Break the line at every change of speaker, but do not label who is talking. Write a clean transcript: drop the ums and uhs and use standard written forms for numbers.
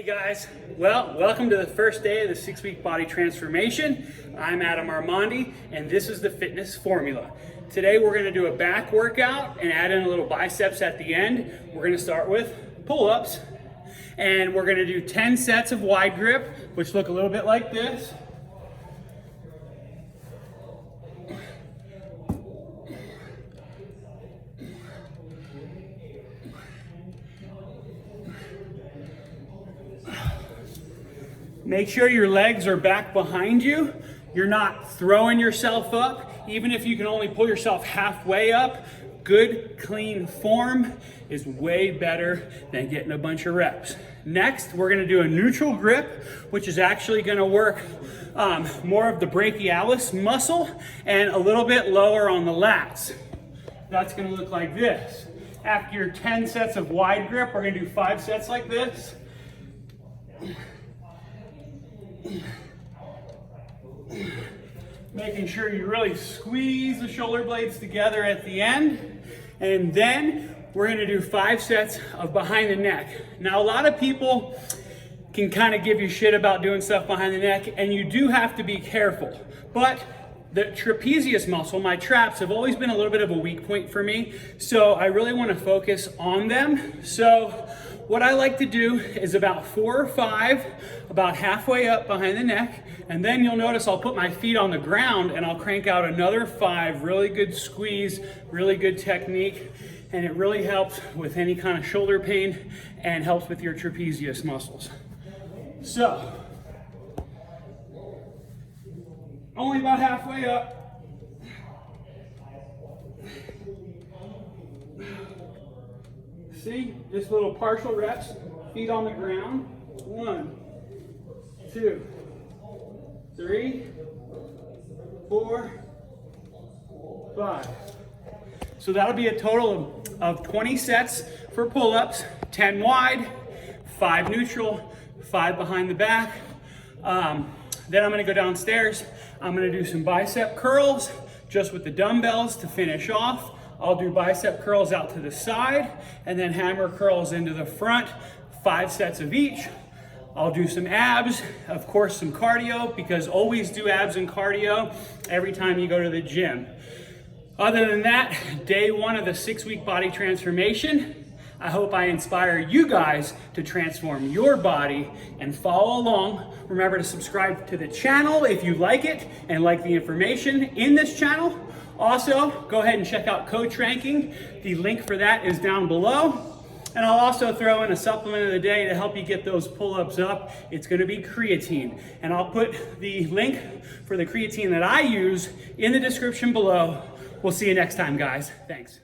guys. Well, welcome to the first day of the 6-week body transformation. I'm Adam Armandi, and this is the fitness formula. Today we're gonna do a back workout and add in a little biceps at the end. We're gonna start with pull-ups, and we're gonna do 10 sets of wide grip, which look a little bit like this. Make sure your legs are back behind you. You're not throwing yourself up. Even if you can only pull yourself halfway up, good, clean form is way better than getting a bunch of reps. Next, we're gonna do a neutral grip, which is actually gonna work more of the brachialis muscle and a little bit lower on the lats. That's gonna look like this. After your 10 sets of wide grip, we're gonna do 5 sets like this. Making sure you really squeeze the shoulder blades together at the end. And then we're gonna do 5 sets of behind the neck. Now, a lot of people can kind of give you shit about doing stuff behind the neck, and you do have to be careful. But the trapezius muscle, my traps, have always been a little bit of a weak point for me. So I really wanna focus on them. So what I like to do is about 4 or 5, about halfway up behind the neck, and then you'll notice I'll put my feet on the ground and I'll crank out another 5, really good squeeze, really good technique, and it really helps with any kind of shoulder pain and helps with your trapezius muscles. So, only about halfway up. See, just little partial reps, feet on the ground. 1, 2, 3, 4, 5. So that'll be a total of 20 sets for pull-ups, 10 wide, 5 neutral, 5 behind the back. Then I'm gonna go downstairs. I'm gonna do some bicep curls just with the dumbbells to finish off. I'll do bicep curls out to the side and then hammer curls into the front, 5 sets of each. I'll do some abs, of course some cardio, because always do abs and cardio every time you go to the gym. Other than that, day 1 of the 6-week body transformation. I hope I inspire you guys to transform your body and follow along. Remember to subscribe to the channel if you like it and like the information in this channel. Also, go ahead and check out Coach Ranking. The link for that is down below. And I'll also throw in a supplement of the day to help you get those pull-ups up. It's gonna be creatine. And I'll put the link for the creatine that I use in the description below. We'll see you next time, guys. Thanks.